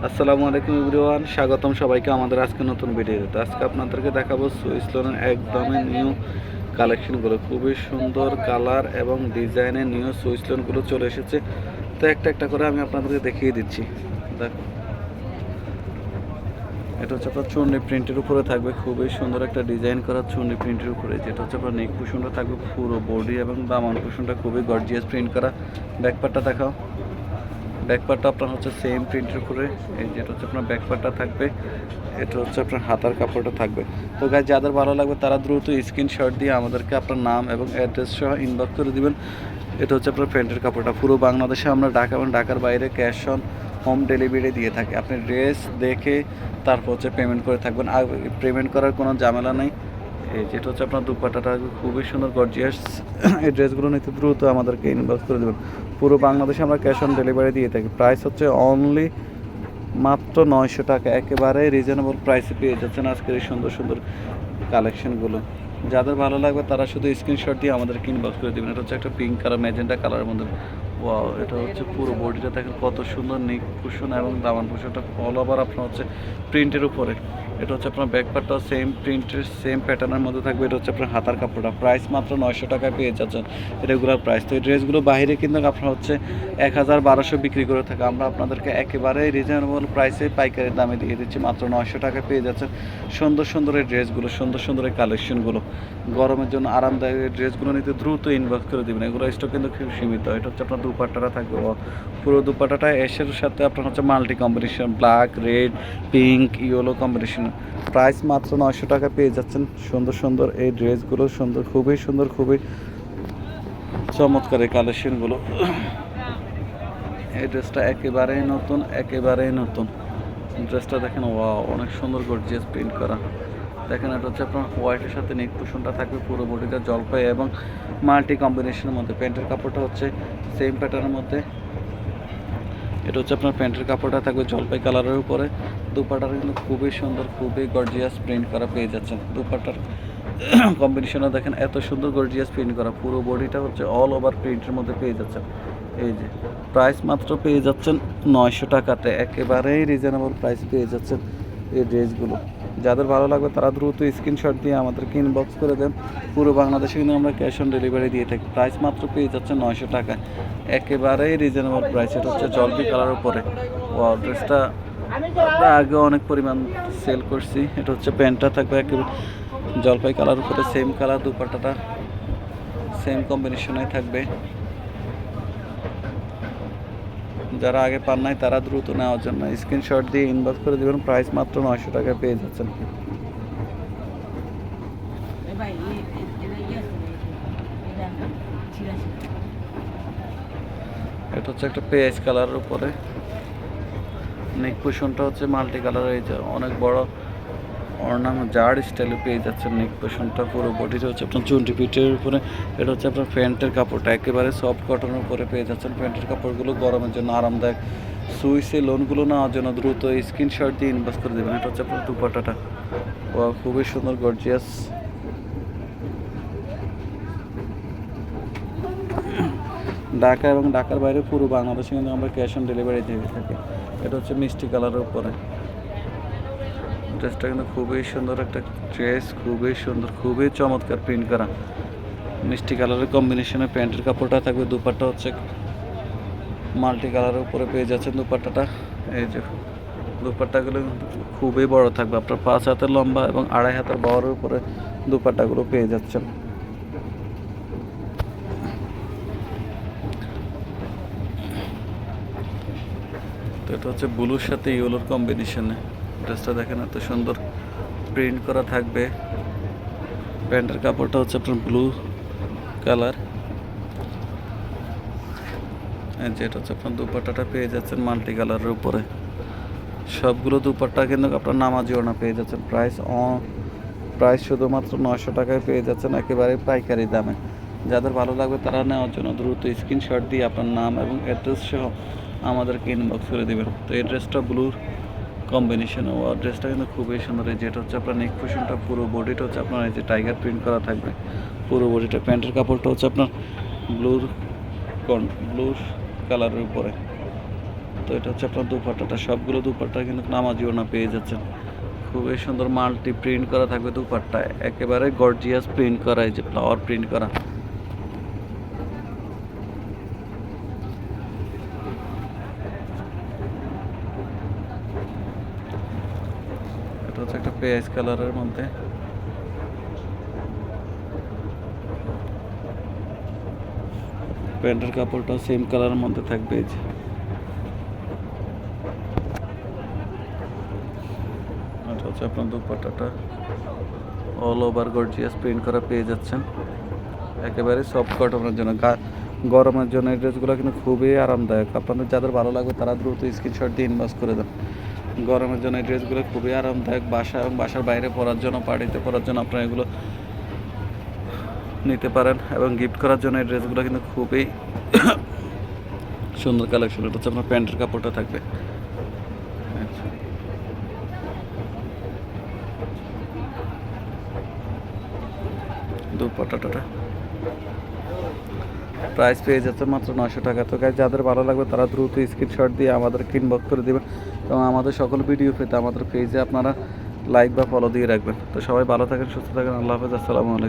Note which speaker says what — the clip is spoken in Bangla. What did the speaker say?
Speaker 1: আসসালামু আলাইকুম এভরিওয়ান, স্বাগতম সবাইকে আমাদের আজকে নতুন ভিডিওতে। আজকে আপনাদেরকে দেখাবো সুইস লোনের একদমই নিউ কালেকশনগুলো। খুবই সুন্দর কালার এবং ডিজাইনের নিউ সুইস লোনগুলো চলে এসেছে। তো একটা একটা করে আমি আপনাদেরকে দেখিয়ে দিচ্ছি। দেখো, এটা হচ্ছে আপনার চুন্নি প্রিন্টের উপরে থাকবে, খুবই সুন্দর একটা ডিজাইন করা চুন্নি প্রিন্টের উপরে। যেটা হচ্ছে আপনার নেক কুশনটা থাকবে পুরো বডি এবং দামান কুশনটা খুবই গর্জিয়াস প্রিন্ট করা। ব্যাকপার্টটা দেখাও। ব্যাকপার্টটা আপনার হচ্ছে সেম প্রিন্টের উপরে। এই যেটা হচ্ছে আপনার ব্যাকপার্টটা থাকবে, এটা হচ্ছে আপনার হাতার কাপড়টা থাকবে। তো গাইজ, যাদের ভালো লাগবে তারা দ্রুত স্ক্রিনশট দিয়ে আমাদেরকে আপনার নাম এবং অ্যাড্রেস সহ ইনবক্স করে দিবেন। এটা হচ্ছে আপনার প্যান্টের কাপড়টা। পুরো বাংলাদেশে আমরা ঢাকা এবং ঢাকার বাইরে ক্যাশ অন হোম ডেলিভারি দিয়ে থাকি। আপনি ড্রেস দেখে তারপর হচ্ছে পেমেন্ট করে থাকবেন, আর পেমেন্ট করার কোনো ঝামেলা নেই। এই যেটা হচ্ছে আপনার দুপাট্টাটা খুবই সুন্দর গর্জিয়াস। এই ড্রেসগুলো নিতে দ্রুত আমাদেরকে ইনবক্স করে দেবেন। পুরো বাংলাদেশে আমরা ক্যাশ অন ডেলিভারি দিয়ে থাকি। প্রাইস হচ্ছে অনলি মাত্র 900 টাকা। একেবারে রিজনেবল প্রাইসে পেয়ে যাচ্ছেন আজকের এই সুন্দর সুন্দর কালেকশনগুলো। যাদের ভালো লাগবে তারা শুধু স্ক্রিনশট দিয়ে আমাদেরকে ইনবক্স করে দেবেন। এটা হচ্ছে একটা পিঙ্ক কালার, ম্যাজেন্টা কালারের মধ্যে। ওয়াও, এটা হচ্ছে পুরো বডিটা দেখেন কত সুন্দর নেক কুশন এবং দামান কুশনটা অল ওভার আপনার হচ্ছে প্রিন্টের উপরে। এটা হচ্ছে আপনার ব্যাকপার্টটাও সেম প্রিন্টের সেম প্যাটার্নের মধ্যে থাকবে। এটা হচ্ছে আপনার হাতার কাপড়টা। প্রাইস মাত্র 900 টাকায় পেয়ে যাচ্ছেন রেগুলার প্রাইস। তো এই ড্রেসগুলো বাইরে কিন্তু আপনার হচ্ছে 1000-1200 বিক্রি করে থাকে। আমরা আপনাদেরকে একেবারে রিজনেবল প্রাইসে পাইকারি দামে দিয়ে দিচ্ছি। মাত্র 900 টাকায় পেয়ে যাচ্ছেন সুন্দর সুন্দর এই ড্রেসগুলো, সুন্দর সুন্দর এই কালেকশনগুলো। গরমের জন্য আরামদায়ক এই ড্রেসগুলো নিতে দ্রুত ইনবক্স করে দেবেন। এগুলো স্টক কিন্তু খুব সীমিত। এটা হচ্ছে আপনার দুপাট্টাটা থাকবে, পুরো দুপাট্টাটা এসের সাথে আপনার হচ্ছে multi combination, black, red, pink, yellow combination. Price মাত্র 900 টাকা পেয়ে যাচ্ছেন সুন্দর সুন্দর এই ড্রেসগুলো। সুন্দর, খুবই সুন্দর, খুবই চমৎকার এই কালেকশনগুলো। এই ড্রেসটা একেবারেই নতুন, একেবারেই নতুন। ড্রেসটা দেখেন, ওয়াও, অনেক সুন্দর গর্জিয়াস প্রিন্ট করা। দেখেন, এটা হচ্ছে আপনার হোয়াইটের সাথে নেক কুশনটা থাকবে, পুরো বডিটা জলপাই এবং মাল্টি কম্বিনেশনের মধ্যে। প্যান্টের কাপড়টা হচ্ছে সেম প্যাটার্নের মধ্যে। এটা হচ্ছে আপনার প্যান্টের কাপড়টা থাকবে জলপাই কালারের উপরে। দুপাটার কিন্তু খুবই সুন্দর, খুবই গর্জিয়াস প্রিন্ট করা পেয়ে যাচ্ছেন। দুপাটার কম্বিনেশনও দেখেন এত সুন্দর গর্জিয়াস প্রিন্ট করা। পুরো বডিটা হচ্ছে অল ওভার প্রিন্টের মধ্যে পেয়ে যাচ্ছেন। এই যে প্রাইস মাত্র পেয়ে যাচ্ছেন 900 টাকাতে। একেবারেই রিজনেবল প্রাইস পেয়ে যাচ্ছেন এই ড্রেসগুলো। যাদের ভালো লাগবে তারা দ্রুত স্ক্রিনশট দিয়ে আমাদেরকে ইনবক্স করে দেন। পুরো বাংলাদেশে কিন্তু আমরা ক্যাশ অন ডেলিভারি দিয়ে থাকি। প্রাইস মাত্র পেয়ে যাচ্ছে 900 টাকায়। একেবারেই রিজনেবল প্রাইস। এটা হচ্ছে জলপি কালার উপরে। ও ড্রেসটা আমরা আগে অনেক পরিমাণ সেল করছি। এটা হচ্ছে প্যান্টটা থাকবে একেবারে জলপাই কালার উপরে, সেম কালার। দুপাট্টাটা সেম কম্বিনেশনে থাকবে। যারা আগে পান নাই তারা দ্রুত নেওয়ার জন্য স্ক্রিনশট দিয়ে ইনবক্স করে দেবেন। প্রাইস মাত্র 900 টাকায় পেয়ে যাচ্ছেন। এটা হচ্ছে একটা পেঁয়াজ কালারের উপরে। নেক পোশনটা হচ্ছে মাল্টি কালার। এই যে অনেক বড় অর্নামেন্ট জার্ড স্টাইলে পেয়ে যাচ্ছেন নেক পোশনটা। পুরো বডিটা হচ্ছে আপনার চুন্টি পিঠের উপরে। এটা হচ্ছে আপনার প্যান্টের কাপড়টা একেবারে সফট কটনের উপরে পেয়ে যাচ্ছেন। প্যান্টের কাপড়গুলো গরমের জন্য আরামদায়ক। সুইসে লোনগুলো নেওয়ার জন্য দ্রুত স্ক্রিনশট দিয়ে ইনবক্স করে দেবেন। এটা হচ্ছে আপনার দুপাট্টাটা। ও খুবই সুন্দর গর্জিয়াস। ঢাকা এবং ঢাকার বাইরে পুরো বাংলাদেশে কিন্তু আমরা ক্যাশ অন ডেলিভারি দিয়ে থাকি। এটা হচ্ছে মিষ্টি কালারের উপরে। ড্রেসটা কিন্তু খুবই সুন্দর একটা ড্রেস, খুবই সুন্দর, খুবই চমৎকার প্রিন্ট করা। মিষ্টি কালারের কম্বিনেশনে প্যান্টের কাপড়টা থাকবে। দুপাট্টা হচ্ছে মাল্টি কালারের উপরে পেয়ে যাচ্ছেন দুপাট্টাটা। এই যে দুপাট্টাগুলো খুবই বড় থাকবে, আপনার 5 হাতের লম্বা এবং 2.5 হাতের বহরের উপরে দুপাট্টাগুলো পেয়ে যাচ্ছেন। তো এটা হচ্ছে ব্লুর সাথে ইয়েলোর কম্বিনেশনে। ড্রেসটা দেখেন এত সুন্দর প্রিন্ট করা থাকবে। প্যান্টের কাপড়টা হচ্ছে আপনার ব্লু কালার। যেটা হচ্ছে আপনার দুপাট্টাটা পেয়ে যাচ্ছেন মাল্টি কালারের উপরে। সবগুলো দুপাট্টা কিন্তু আপনার নামাজি ওড়না পেয়ে যাচ্ছেন। প্রাইস শুধুমাত্র 900 টাকায় পেয়ে যাচ্ছেন একেবারে পাইকারি দামে। যাদের ভালো লাগবে তারা নেওয়ার জন্য দ্রুত স্ক্রিনশট দিয়ে আপনার নাম এবং অ্যাড্রেস সহ আমাদেরকে ইনবক্স করে দেবেন। তো এই ড্রেসটা ব্লুর কম্বিনেশন। ও ড্রেসটা কিন্তু খুবই সুন্দর। এই যেটা হচ্ছে আপনার নেক পোশনটা, পুরো বডিটা হচ্ছে আপনার এই যে টাইগার প্রিন্ট করা থাকবে পুরো বডিটা। প্যান্টের কাপড়টা হচ্ছে আপনার ব্লু কালারের উপরে। তো এটা হচ্ছে আপনার দুপাট্টাটা, সবগুলো দুপাট্টা কিন্তু নামাজি ওড়না পেয়ে যাচ্ছেন। খুবই সুন্দর মাল্টি প্রিন্ট করা থাকবে দুপাট্টায়, একেবারে গর্জিয়াস প্রিন্ট করা, এই যে ফ্লাওয়ার প্রিন্ট করা। এটা হচ্ছে একটা পেঁয়াজ কালারের মধ্যে, প্যান্টের কাপড়টাও সেম কালারের মধ্যে থাকবে। এই যে এটা হচ্ছে আপনার দুপাট্টাটা, অল ওভার গর্জিয়াস প্রিন্ট করা পেয়ে যাচ্ছেন, একেবারে সফট কটনের জন্য। গরমের জন্য এই ড্রেসগুলো কিন্তু খুবই আরামদায়ক। আপনাদের যাদের ভালো লাগবে তারা দ্রুত স্ক্রিনশট দিয়ে ইনবক্স করে দেন। গরমের জন্য এই ড্রেসগুলো খুবই আরামদায়ক, বাসা এবং বাসার বাইরে পরার জন্য, পার্টিতে পরার জন্য আপনারা এগুলো নিতে পারেন। এবং গিফট করার জন্য এই ড্রেসগুলো কিন্তু খুবই সুন্দর কালেকশন। এটা হচ্ছে আপনার প্যান্টের কাপড়টা থাকবে। দুপাট্টাটা প্রাইস পেয়ে যাচ্ছে মাত্র 900 টাকা। তো গাইস, যাদের ভালো লাগবে তারা দ্রুত স্ক্রিনশট দিয়ে আমাদেরকে ইনবক্স করে দেবেন এবং আমাদের সকল ভিডিও পেতে আমাদের পেজে আপনারা লাইক বা ফলো দিয়ে রাখবেন। তো সবাই ভালো থাকেন, সুস্থ থাকেন, আল্লাহ হাফেজ, আসসালামু আলাইকুম।